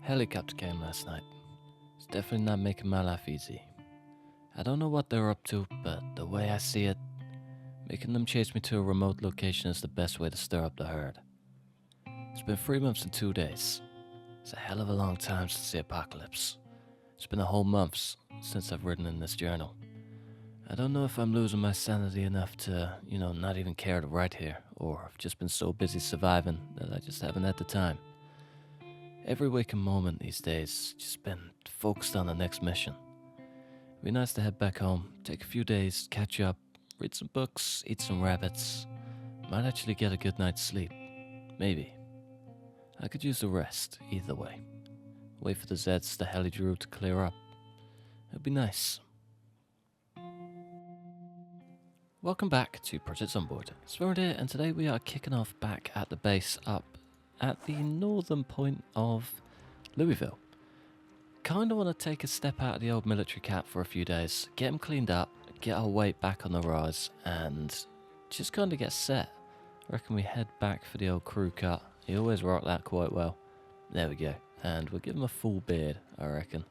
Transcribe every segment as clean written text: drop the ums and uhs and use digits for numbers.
Helicopter came last night. It's definitely not making my life easy. I don't know what they're up to, but the way I see it, making them chase me to a remote location is the best way to stir up the herd. It's been 3 months and 2 days. It's a hell of a long time since the apocalypse. It's been a whole month since I've written in this journal. I don't know if I'm losing my sanity enough to, not even care to write here, or I've just been so busy surviving that I just haven't had the time. Every waking moment these days just been focused on the next mission. It'd be nice to head back home, take a few days, catch up, read some books, eat some rabbits. Might actually get a good night's sleep. Maybe. I could use the rest, either way. Wait for the zeds the heli drew to clear up. It'd be nice. Welcome back to Project Zomboid. Zomboid here, and today we are kicking off back at the base up at the northern point of Louisville. Kinda want to take a step out of the old military cap for a few days, get them cleaned up, get our weight back on the rise, and just kinda get set. I reckon we head back for the old crew cut. He always rocked that quite well. There we go. And we'll give him a full beard, I reckon.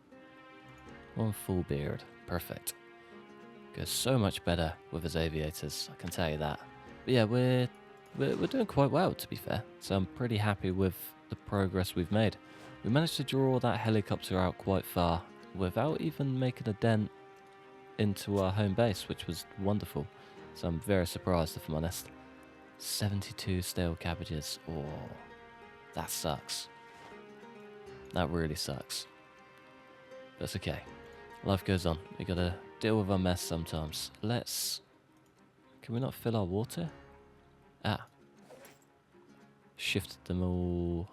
One full beard. Perfect. Goes so much better with his aviators, I can tell you that. But yeah, we're doing quite well, to be fair. So I'm pretty happy with the progress we've made. We managed to draw that helicopter out quite far without even making a dent into our home base, which was wonderful. So I'm very surprised, if I'm honest. 72 stale cabbages. Oh, that sucks. That really sucks. But it's okay. Life goes on. We gotta deal with our mess sometimes. Can we not fill our water? Ah. Shifted them all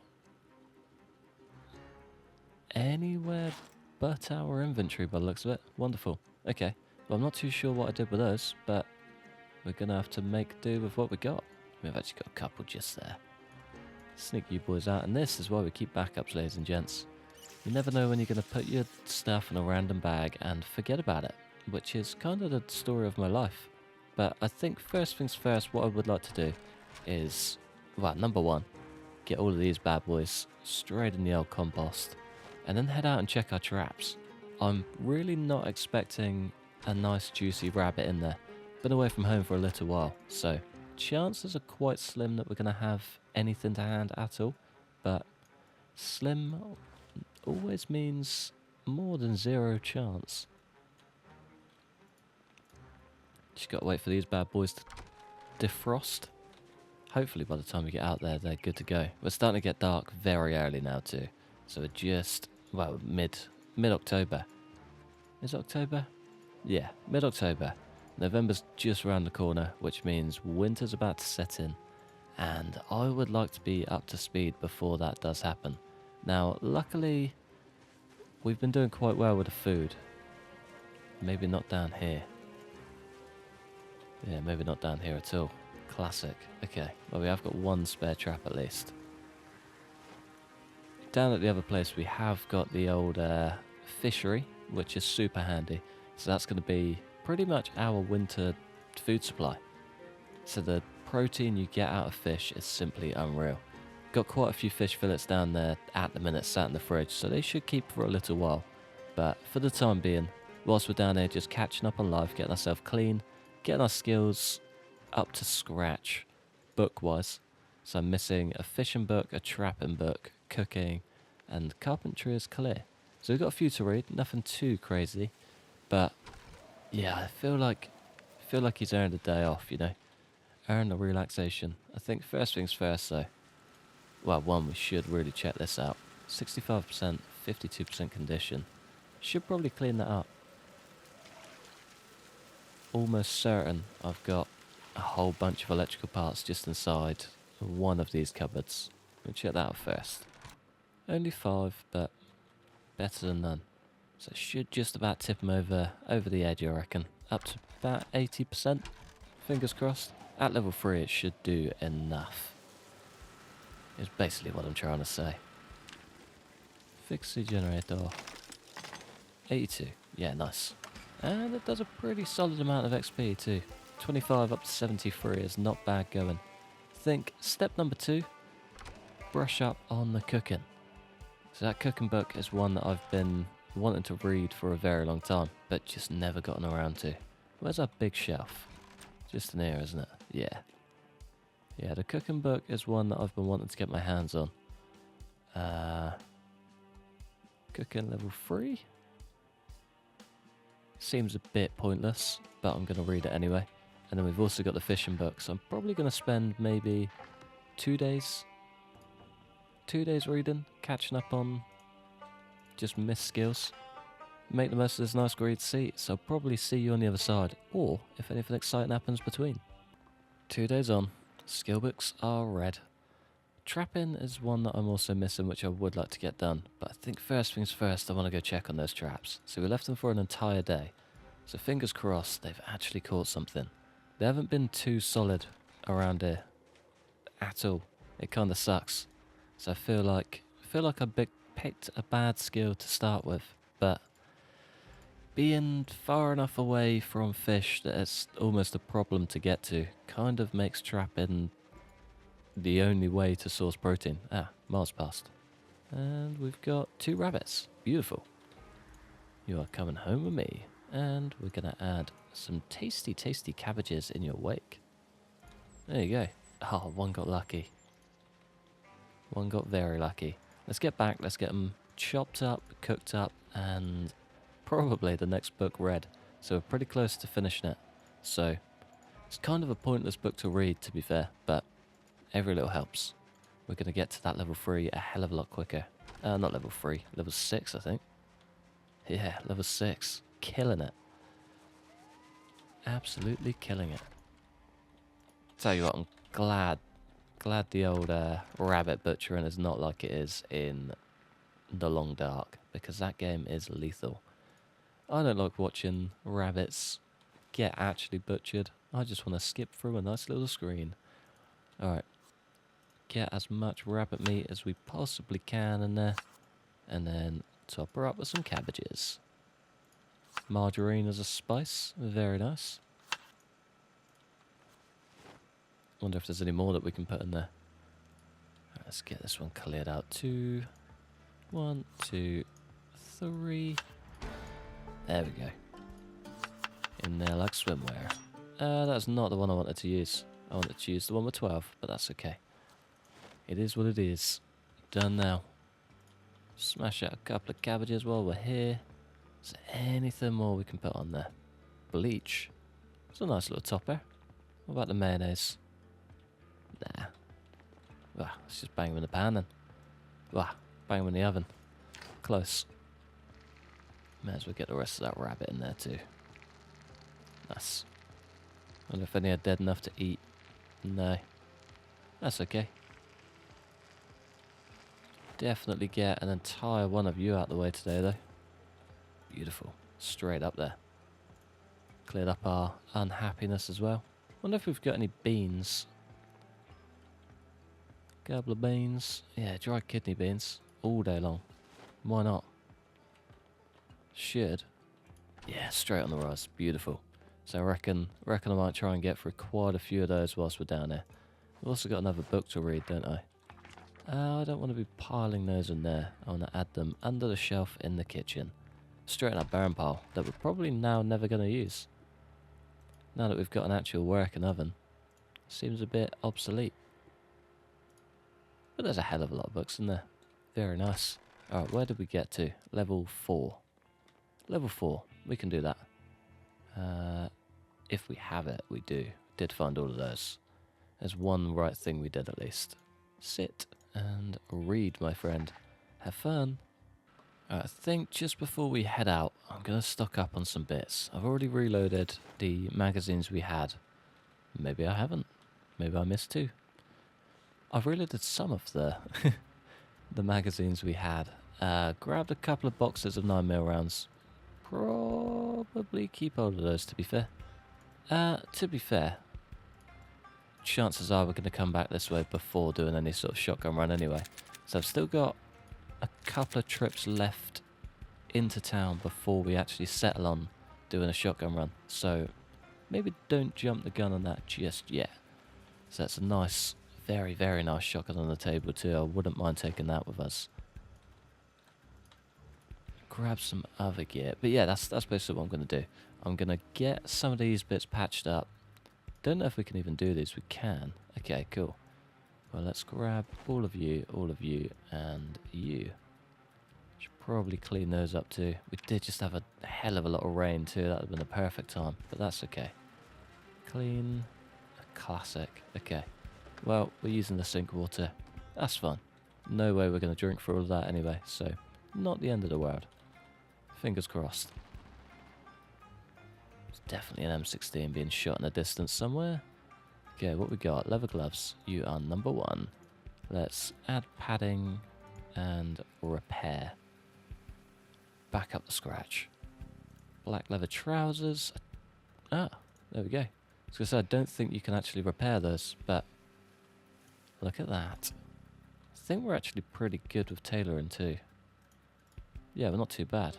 anywhere but our inventory by the looks of it. Wonderful. Okay. Well, I'm not too sure what I did with those, but we're gonna have to make do with what we got. We've actually got a couple just there. Sneak you boys out, and this is why we keep backups, ladies and gents. You never know when you're gonna put your stuff in a random bag and forget about it, which is kind of the story of my life. But I think first things first, what I would like to do is, well, number one, get all of these bad boys straight in the old compost, and then head out and check our traps. I'm really not expecting a nice juicy rabbit in there. Been away from home for a little while, so chances are quite slim that we're going to have anything to hand at all, but slim always means more than zero chance. Just got to wait for these bad boys to defrost. Hopefully by the time we get out there, they're good to go. We're starting to get dark very early now too, so we're just, well, mid-October. Is it October? Yeah, mid-October. November's just around the corner, which means winter's about to set in, and I would like to be up to speed before that does happen. Now, luckily, we've been doing quite well with the food. Maybe not down here. Yeah, maybe not down here at all. Classic. Okay, well, we have got one spare trap at least. Down at the other place, we have got the old fishery, which is super handy. So that's going to be pretty much our winter food supply. So the protein you get out of fish is simply unreal. Got quite a few fish fillets down there at the minute sat in the fridge, so they should keep for a little while. But for the time being, whilst we're down here just catching up on life, getting ourselves clean, getting our skills up to scratch book-wise. So I'm missing a fishing book, a trapping book, cooking, and carpentry is clear. So we've got a few to read, nothing too crazy, but yeah, I feel like he's earned a day off, earned a relaxation. I think first things first though. Well, one, we should really check this out. 65%, 52% condition. Should probably clean that up. Almost certain I've got a whole bunch of electrical parts just inside one of these cupboards. We'll check that out first. Only 5, but better than none. So it should just about tip him over the edge, I reckon. Up to about 80%. Fingers crossed. At level 3 it should do enough. Is basically what I'm trying to say. Fix the generator. 82. Yeah, nice. And it does a pretty solid amount of XP too. 25 up to 73 is not bad going. Think step number 2, brush up on the cooking. So that cooking book is one that I've been wanting to read for a very long time, but just never gotten around to. Where's our big shelf? Just in here, isn't it? Yeah. Yeah, the cooking book is one that I've been wanting to get my hands on. Cooking level 3? Seems a bit pointless, but I'm going to read it anyway. And then we've also got the fishing book, so I'm probably going to spend maybe 2 days. 2 days reading, catching up on just missed skills. Make the most of this nice great seat, so I'll probably see you on the other side, or if anything exciting happens between. 2 days on, skill books are read. Trapping is one that I'm also missing, which I would like to get done, but I think first things first, I want to go check on those traps. So we left them for an entire day, so fingers crossed they've actually caught something. They haven't been too solid around here at all. It kind of sucks. So I feel like I picked a bad skill to start with, but being far enough away from fish that it's almost a problem to get to kind of makes trapping the only way to source protein. Miles past. And we've got 2 rabbits. Beautiful. You are coming home with me. And we're going to add some tasty, tasty cabbages in your wake. There you go. Oh, one got lucky. One got very lucky. Let's get back. Let's get them chopped up, cooked up, and probably the next book read. So we're pretty close to finishing it. So it's kind of a pointless book to read, to be fair, but every little helps. We're going to get to that level 3 a hell of a lot quicker. Not level 3, level 6, I think. Yeah, level 6. Killing it. Absolutely killing it. Tell you what, I'm glad the old rabbit butchering is not like it is in The Long Dark, because that game is lethal. I don't like watching rabbits get actually butchered. I just want to skip through a nice little screen. Alright. Get as much rabbit meat as we possibly can in there. And then top her up with some cabbages. Margarine as a spice. Very nice. Wonder if there's any more that we can put in there. Right, let's get this one cleared out. 2, 1, 2, 3. There we go. In there like swimwear. That's not the one I wanted to use. I wanted to use the one with 12, but that's okay. It is what it is. Done now. Smash out a couple of cabbages while we're here. Is there anything more we can put on there? Bleach. It's a nice little topper. What about the mayonnaise? Nah. Well, let's just bang them in the pan then. Well, bang them in the oven. Close. May as well get the rest of that rabbit in there too. Nice. Wonder if any are dead enough to eat. No. That's okay. Definitely get an entire one of you out the way today though. Beautiful. Straight up there. Cleared up our unhappiness as well. Wonder if we've got any beans. Couple of beans. Yeah, dried kidney beans. All day long. Why not? Should. Yeah, straight on the rise. Beautiful. So I reckon I might try and get through quite a few of those whilst we're down there. I've also got another book to read, don't I? I don't want to be piling those in there. I want to add them under the shelf in the kitchen. Straight in that barren pile that we're probably now never going to use. Now that we've got an actual working oven. Seems a bit obsolete. But there's a hell of a lot of books in there. Very nice. Alright, where did we get to? Level 4. Level 4. We can do that. If we have it, we do. Did find all of those. There's one right thing we did at least. Sit and read, my friend. Have fun. I think just before we head out, I'm going to stock up on some bits. I've already reloaded the magazines we had. Maybe I haven't. Maybe I missed 2. I've reloaded some of the the magazines we had. Grabbed a couple of boxes of 9mm rounds. Probably keep hold of those, to be fair. To be fair, chances are we're going to come back this way before doing any sort of shotgun run anyway. So I've still got a couple of trips left into town before we actually settle on doing a shotgun run. So maybe don't jump the gun on that just yet. So that's a nice, very, very nice shotgun on the table too. I wouldn't mind taking that with us. grab some other gear. But yeah, that's basically what I'm going to do. I'm going to get some of these bits patched up. Don't know if we can even do these. We can. Okay, cool. Well, let's grab all of you, and you. Should probably clean those up too. We did just have a hell of a lot of rain too. That would have been the perfect time, but that's okay. Clean. Classic. Okay. Well, we're using the sink water. That's fine. No way we're going to drink for all of that anyway, so not the end of the world. Fingers crossed. It's definitely an M16 being shot in the distance somewhere. Okay, what we got? Leather gloves. You are number 1. Let's add padding and repair. Back up the scratch. Black leather trousers. Ah, there we go. I was going to say, I don't think you can actually repair those, but look at that. I think we're actually pretty good with tailoring too. Yeah, we're not too bad.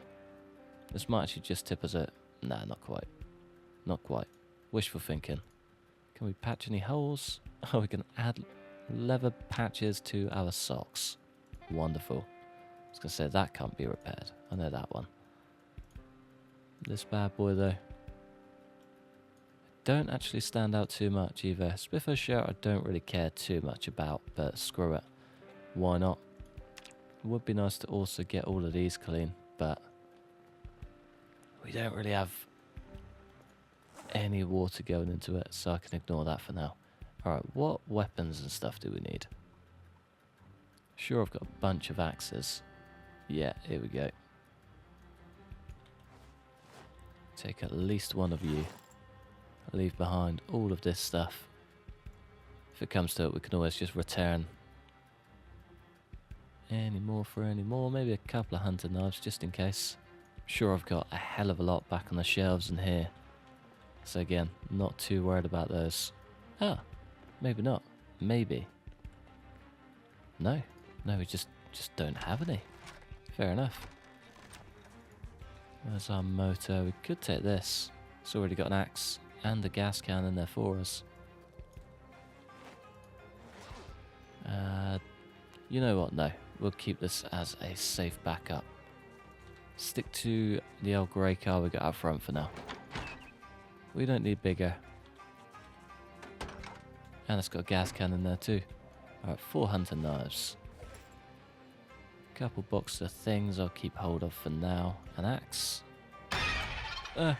This might actually just tip us at... Nah, not quite. Not quite. Wishful thinking. Can we patch any holes? Oh, we can add leather patches to our socks. Wonderful. I was going to say, that can't be repaired. I know that one. This bad boy, though. Don't actually stand out too much either. Spiffo shirt I don't really care too much about, but screw it. Why not? It would be nice to also get all of these clean, but we don't really have any water going into it, so I can ignore that for now. Alright, what weapons and stuff do we need? Sure, I've got a bunch of axes. Yeah, here we go. Take at least one of you. Leave behind all of this stuff. If it comes to it, we can always just return any more for any more. Maybe a couple of hunting knives just in case. I'm sure I've got a hell of a lot back on the shelves in here. So again, not too worried about those. Ah, maybe not. Maybe. No, we just don't have any. Fair enough. Where's our motor? We could take this. It's already got an axe and a gas can in there for us. You know what? No, we'll keep this as a safe backup. Stick to the old grey car we got out front for now. We don't need bigger. And it's got a gas can in there too. Alright, 4 hunting knives. Couple boxes of things I'll keep hold of for now. An axe. I'm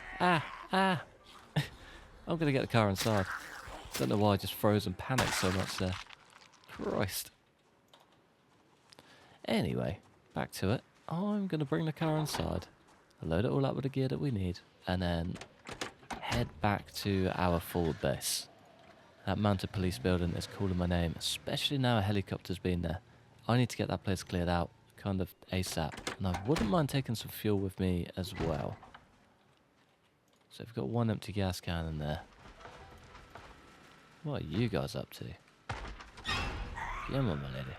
gonna get the car inside. Don't know why I just froze and panicked so much there. Christ. Anyway, back to it. I'm gonna bring the car inside, load it all up with the gear that we need, and then head back to our forward base. That mounted police building is calling my name, especially now a helicopter's been there. I need to get that place cleared out, kind of ASAP, and I wouldn't mind taking some fuel with me as well. So we've got one empty gas can in there. What are you guys up to? Come on, my lady.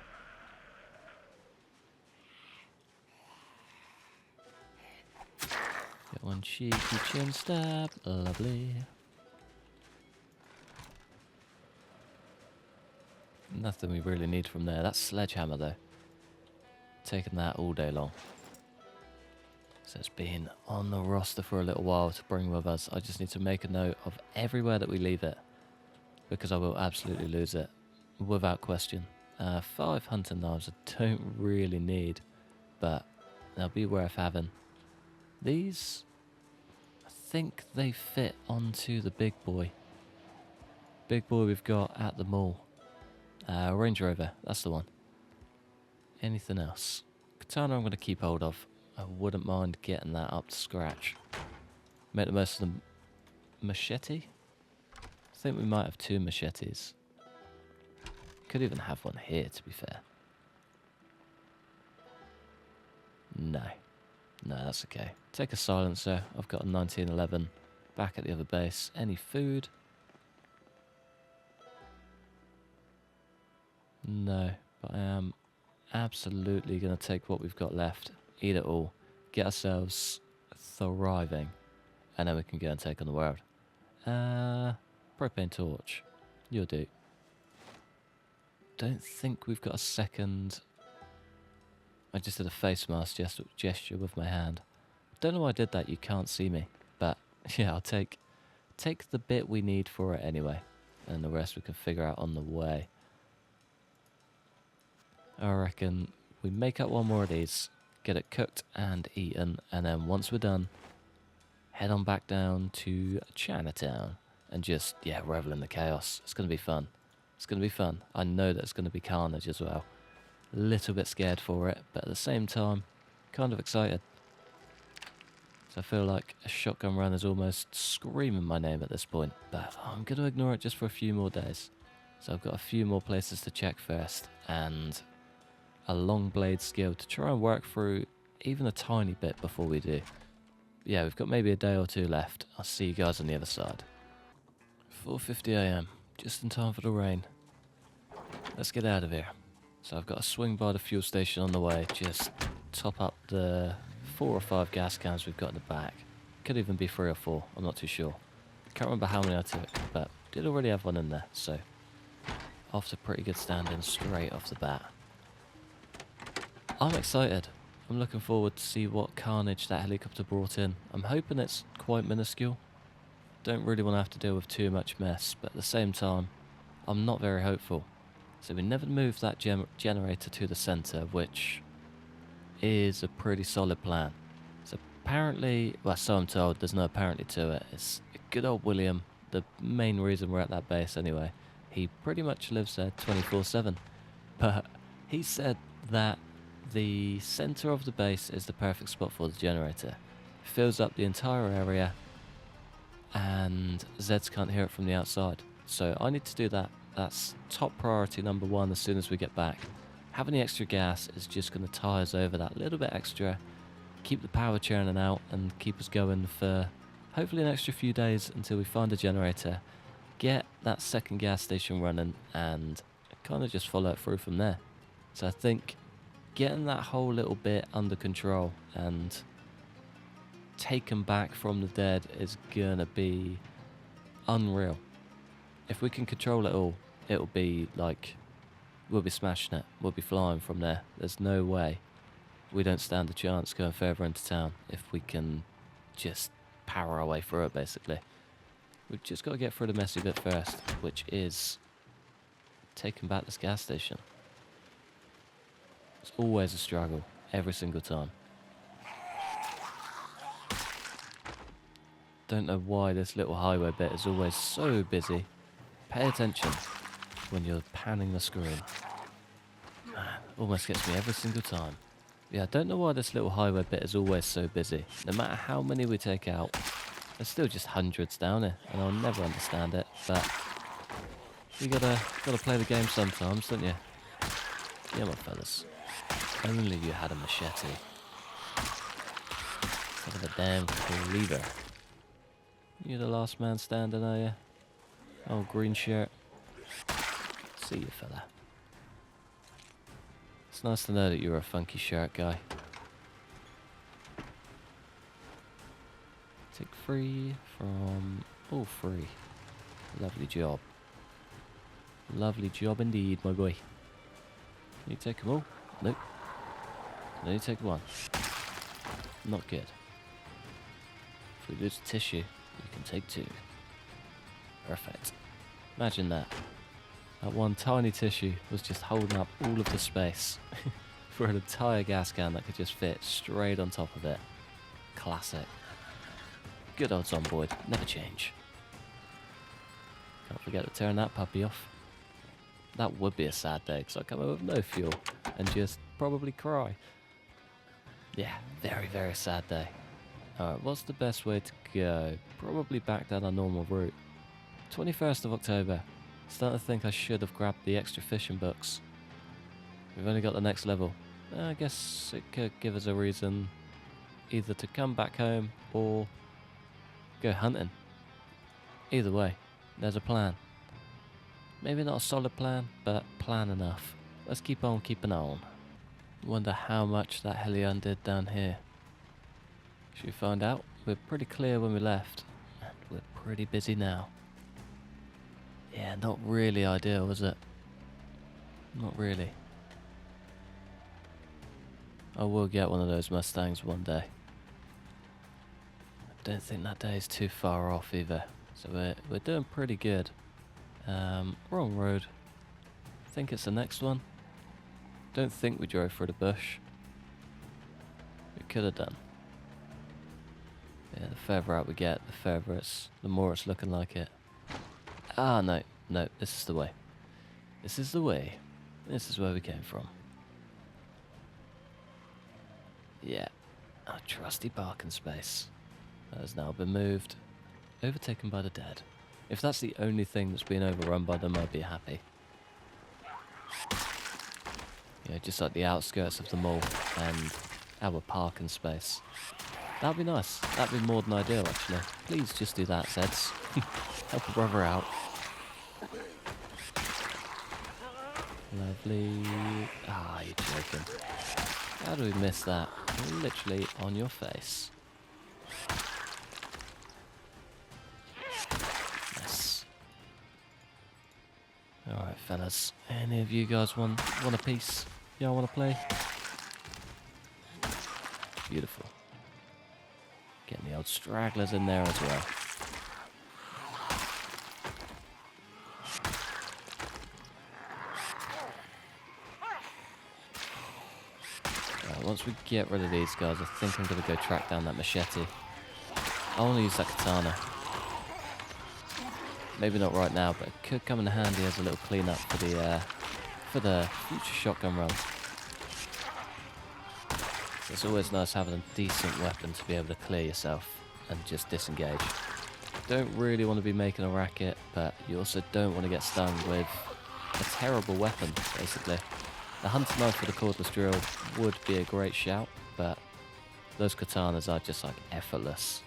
Get one cheeky chin stab. Lovely. Nothing we really need from there. That's sledgehammer though. Taking that all day long. So it's been on the roster for a little while to bring with us. I just need to make a note of everywhere that we leave it, because I will absolutely lose it, without question. 5 hunting knives I don't really need, but they'll be worth having. These, I think they fit onto the big boy. Big boy we've got at the mall. Range Rover, that's the one. Anything else? Katana I'm going to keep hold of. I wouldn't mind getting that up to scratch. Make the most of the machete. I think we might have 2 machetes. Could even have one here, to be fair. No, that's okay. Take a silencer. I've got a 1911 back at the other base. Any food? No, but I am absolutely going to take what we've got left. Eat it all. Get ourselves thriving. And then we can go and take on the world. Propane torch. You'll do. Don't think we've got a second I just did a face mask gesture with my hand. Don't know why I did that, you can't see me. But yeah, I'll take the bit we need for it anyway. And the rest we can figure out on the way. I reckon we make up one more of these, get it cooked and eaten, and then once we're done, head on back down to Chinatown and just, yeah, revel in the chaos. It's going to be fun. It's going to be fun. I know that it's going to be carnage as well. A little bit scared for it, but at the same time, kind of excited. So I feel like a shotgun run is almost screaming my name at this point, but I'm going to ignore it just for a few more days. So I've got a few more places to check first, and a long blade skill to try and work through even a tiny bit before we do. Yeah, we've got maybe a day or two left. I'll see you guys on the other side. 4:50 AM, just in time for the rain. Let's get out of here. So I've got to swing by the fuel station on the way, just top up the 4 or 5 gas cans we've got in the back. Could even be 3 or 4, I'm not too sure. Can't remember how many I took, but did already have one in there, so off to pretty good standing straight off the bat. I'm excited. I'm looking forward to see what carnage that helicopter brought in. I'm hoping it's quite minuscule. Don't really want to have to deal with too much mess, but at the same time, I'm not very hopeful. So we never moved that generator to the centre, which is a pretty solid plan. So apparently, well, so I'm told, there's no apparently to it. It's good old William, the main reason we're at that base anyway. He pretty much lives there 24/7. But he said that the centre of the base is the perfect spot for the generator. It fills up the entire area and Zeds can't hear it from the outside. So I need to do that. That's top priority number 1 as soon as we get back. Having the extra gas is just going to tie us over that little bit extra, keep the power churning out and keep us going for hopefully an extra few days until we find a generator, get that second gas station running and kind of just follow it through from there. So I think getting that whole little bit under control and taken back from the dead is gonna be unreal. If we can control it all, it'll be like, we'll be smashing it, we'll be flying from there. There's no way we don't stand a chance going further into town if we can just power our way through it, basically. We've just got to get through the messy bit first, which is taking back this gas station. It's always a struggle, every single time. Don't know why this little highway bit is always so busy. Pay attention when you're panning the screen. Man, almost gets me every single time. Yeah, I don't know why this little highway bit is always so busy. No matter how many we take out, there's still just hundreds down here, and I'll never understand it, but you gotta play the game sometimes, don't you? Yeah, my fellas. Only you had a machete. Instead of a damn cleaver. You're the last man standing, are you? Oh, green shirt. See you, fella. It's nice to know that you're a funky shirt guy. Take 3 from all 3. Lovely job. Lovely job indeed, my boy. Can you take them all? Nope. Can only take 1. Not good. If we lose tissue, you can take 2. Perfect. Imagine that. That one tiny tissue was just holding up all of the space for an entire gas can that could just fit straight on top of it. Classic. Good old Zomboid, never change. Can't forget to turn that puppy off. That would be a sad day, because I'd come home with no fuel and just probably cry. Yeah, very, very sad day. Alright, what's the best way to go? Probably back down our normal route. 21st of October. Starting to think I should have grabbed the extra fishing books. We've only got the next level. I guess it could give us a reason either to come back home or go hunting. Either way, there's a plan. Maybe not a solid plan, but plan enough. Let's keep on keeping on. Wonder how much that heli undid down here. Should we find out? We're pretty clear when we left, and we're pretty busy now. Yeah, not really ideal, is it? Not really. I will get one of those Mustangs one day. I don't think that day is too far off either. So we're doing pretty good. Wrong road. I think it's the next one. Don't think we drove through the bush. We could have done. Yeah, the further out we get, the more it's looking like it. Ah, no, this is the way. This is the way. This is where we came from. Yeah, our trusty parking space. That has now been moved. Overtaken by the dead. If that's the only thing that's been overrun by them, I'd be happy. Yeah, just like the outskirts of the mall and our parking space. That'd be nice. That'd be more than ideal, actually. Please just do that, Zeds. Help a brother out. Lovely. Ah, you're joking. How do we miss that? Literally on your face. Yes. Alright, fellas. Any of you guys want a piece? Y'all want to play? Beautiful. Getting the old stragglers in there as well. Once we get rid of these guys, I think I'm going to go track down that machete. I want to use that katana. Maybe not right now, but it could come in handy as a little cleanup for the future shotgun run. So it's always nice having a decent weapon to be able to clear yourself and just disengage. Don't really want to be making a racket, but you also don't want to get stung with a terrible weapon, basically. The hunter knife for the cordless drill would be a great shout, but those katanas are just like effortless.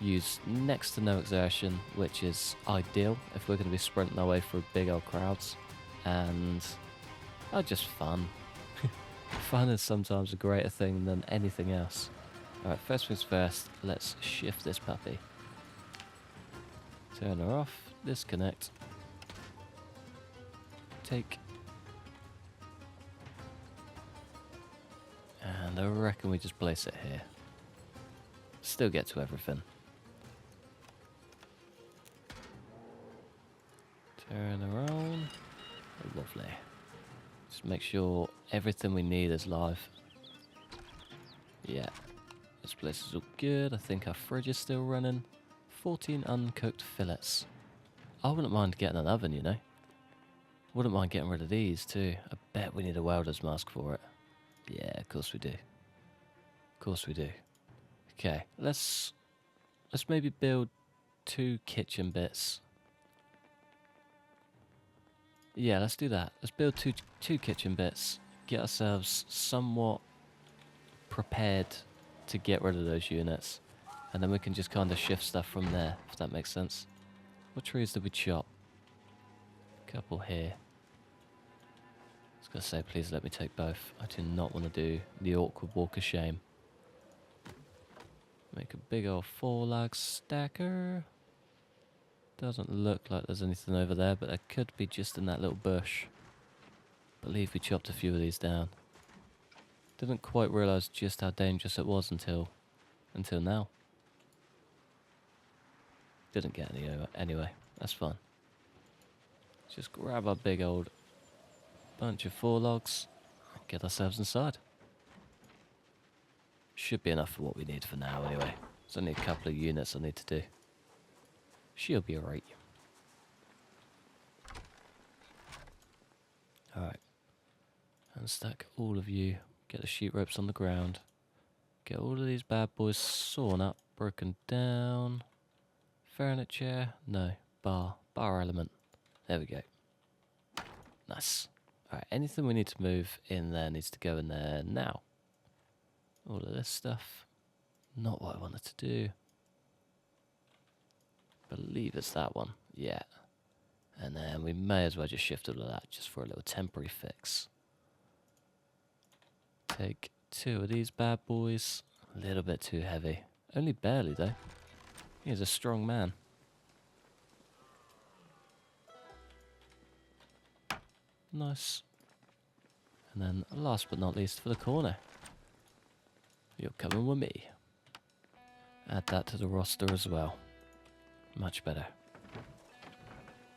Use next to no exertion, which is ideal if we're going to be sprinting our way through big old crowds, and are just fun. Fun is sometimes a greater thing than anything else. Alright, first things first, let's shift this puppy. Turn her off, disconnect. Take. And I reckon we just place it here. Still get to everything. Turn her on. Lovely. Just make sure everything we need is live. Yeah. This place is all good. I think our fridge is still running. 14 uncooked fillets. I wouldn't mind getting an oven, you know. Wouldn't mind getting rid of these too. I bet we need a welder's mask for it. Yeah, of course we do. Of course we do. Okay, let's maybe build 2 kitchen bits. Yeah, let's do that. Let's build two kitchen bits. Get ourselves somewhat prepared to get rid of those units. And then we can just kind of shift stuff from there, if that makes sense. What trees did we chop? Couple here. I was going to say, please let me take both. I do not want to do the awkward walk of shame. Make a big old 4-log stacker. Doesn't look like there's anything over there, but there could be just in that little bush. Believe we chopped a few of these down. Didn't quite realise just how dangerous it was until now. Didn't get any anyway. That's fine. Just grab our big old bunch of 4 logs and get ourselves inside. Should be enough for what we need for now anyway. There's only a couple of units I need to do. She'll be alright. Alright. Unstack all of you. Get the sheet ropes on the ground. Get all of these bad boys sawn up, broken down. Furniture. No. Bar element. There we go. Nice. Alright, anything we need to move in there needs to go in there now. All of this stuff. Not what I wanted to do. Believe it's that one. Yeah. And then we may as well just shift all of that just for a little temporary fix. Take 2 of these bad boys. A little bit too heavy. Only barely though. He's a strong man. Nice. And then last but not least for the corner. You're coming with me. Add that to the roster as well. Much better.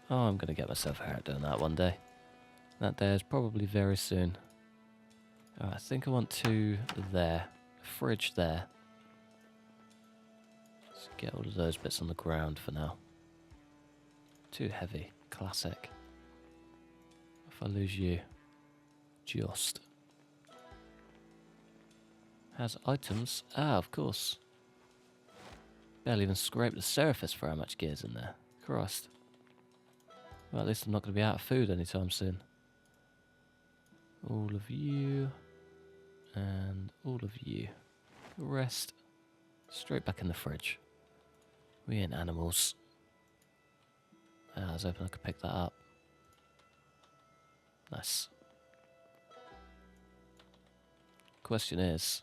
Oh, I'm going to get myself hurt doing that one day. That day is probably very soon. I think I want 2 there. Fridge there. Let's get all of those bits on the ground for now. Too heavy. Classic. If I lose you. Just. Has items. Ah, of course. Barely even scraped the surface for how much gear's in there. Christ. Well, at least I'm not going to be out of food anytime soon. All of you. And all of you. The rest. Straight back in the fridge. We ain't animals. I was hoping I could pick that up. Nice. Question is,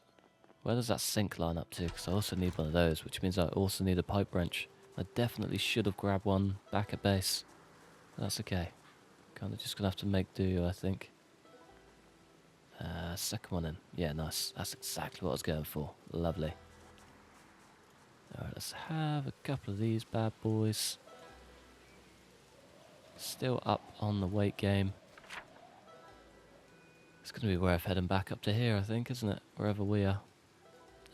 where does that sink line up to? Because I also need one of those, which means I also need a pipe wrench. I definitely should have grabbed one back at base. But that's okay. Kind of just going to have to make do, I think. Second one in. Yeah, nice. That's exactly what I was going for. Lovely. Alright, let's have a couple of these bad boys. Still up on the weight game. It's going to be worth heading back up to here, I think, isn't it? Wherever we are.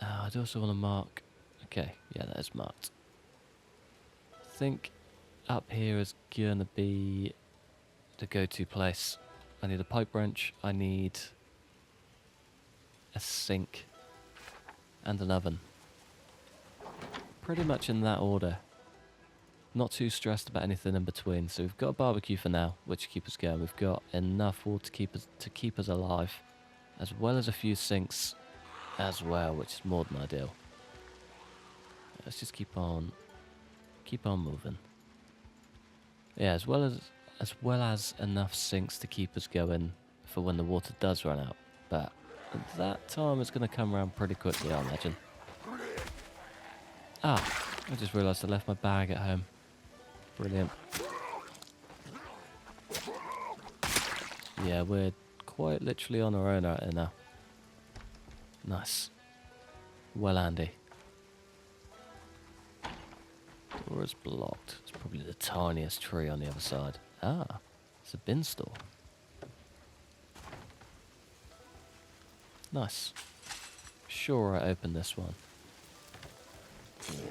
I do also want to mark... Okay, yeah, that is marked. I think up here is going to be the go-to place. I need a pipe wrench, I need a sink, and an oven. Pretty much in that order. Not too stressed about anything in between. So we've got a barbecue for now, which keeps us going. We've got enough wood to keep us alive, as well as a few sinks as well, which is more than ideal. Let's just keep on moving. Yeah, as well as enough sinks to keep us going for when the water does run out. But that time is going to come around pretty quickly, I imagine. Ah, I just realised I left my bag at home. Brilliant. Yeah, we're quite literally on our own right here now. Nice. Well, Andy. Door is blocked. It's probably the tiniest tree on the other side. Ah, it's a bin store. Nice. Sure, I opened this one.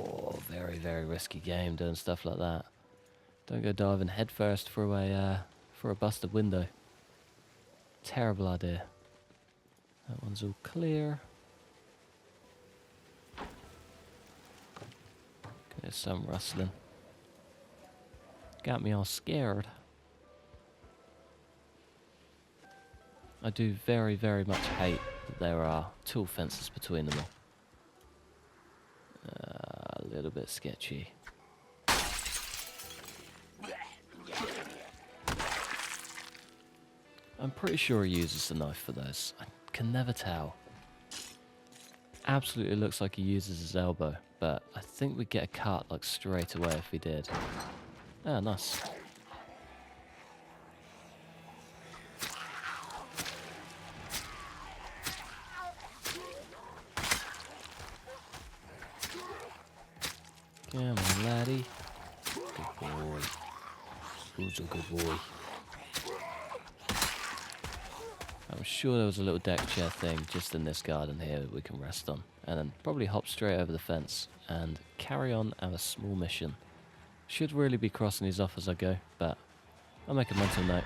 Oh, very, very risky game doing stuff like that. Don't go diving headfirst for a busted window. Terrible idea. That one's all clear. There's some rustling. Got me all scared. I do very, very much hate that there are tool fences between them all. A little bit sketchy. I'm pretty sure he uses the knife for those. I can never tell. Absolutely looks like he uses his elbow, but I think we'd get a cut like straight away if he did. Ah, nice. Come on, laddie. Good boy. Who's a good boy? I'm sure there was a little deck chair thing just in this garden here that we can rest on. And then probably hop straight over the fence and carry on our small mission. Should really be crossing these off as I go, but I'll make a mental note.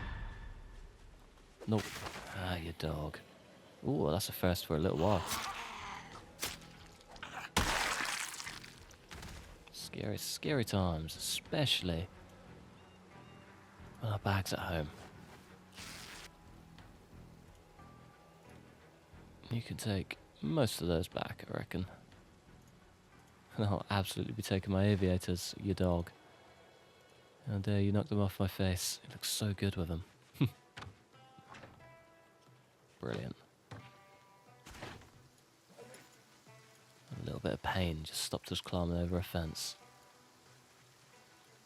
Nope. Ah, you dog. Ooh, that's a first for a little while. Scary, scary times, especially when our bag's at home. You can take most of those back, I reckon. And I'll absolutely be taking my aviators, you dog. How dare you knock them off my face. It looks so good with them. Brilliant. A little bit of pain just stopped us climbing over a fence.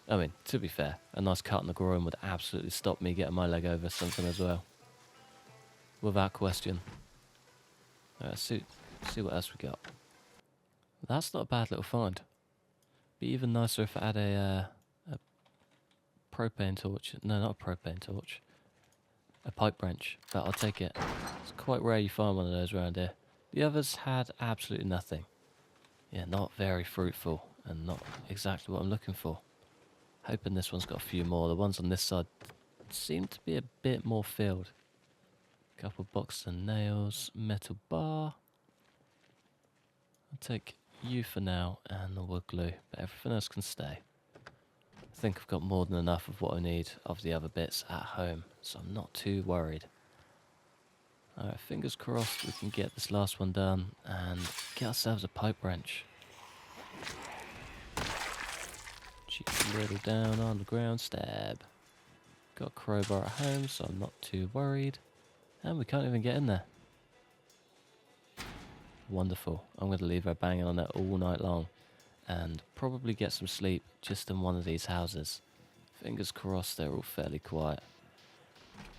I mean, to be fair, a nice cut in the groin would absolutely stop me getting my leg over something as well. Without question. See what else we got. That's not a bad little find. Be even nicer if I had a propane torch. No, not a propane torch. A pipe wrench, but I'll take it. It's quite rare you find one of those around here. The others had absolutely nothing. Yeah, not very fruitful, and not exactly what I'm looking for. Hoping this one's got a few more. The ones on this side seem to be a bit more filled. Couple boxes of nails, metal bar. I'll take you for now, and the wood glue, but everything else can stay. I think I've got more than enough of what I need of the other bits at home, so I'm not too worried. Alright, fingers crossed we can get this last one done and get ourselves a pipe wrench. Cheeky little down on the ground stab. Got a crowbar at home, so I'm not too worried. And we can't even get in there. Wonderful. I'm going to leave her banging on it all night long. And probably get some sleep just in one of these houses. Fingers crossed they're all fairly quiet.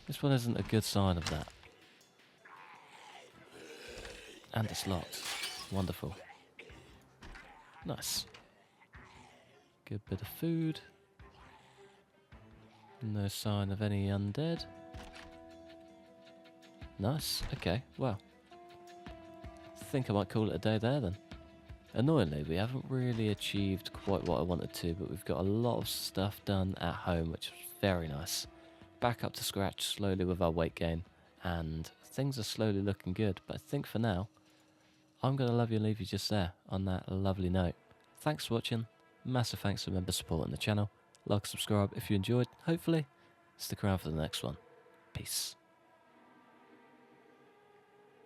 This one isn't a good sign of that. And it's locked. Wonderful. Nice. Good bit of food. No sign of any undead. Nice. Okay, well. I think I might call it a day there then. Annoyingly, we haven't really achieved quite what I wanted to, but we've got a lot of stuff done at home, which is very nice. Back up to scratch slowly with our weight gain, and things are slowly looking good. But I think for now, I'm going to love you and leave you just there on that lovely note. Thanks for watching. Massive thanks for members supporting the channel. Like, subscribe if you enjoyed. Hopefully, stick around for the next one. Peace.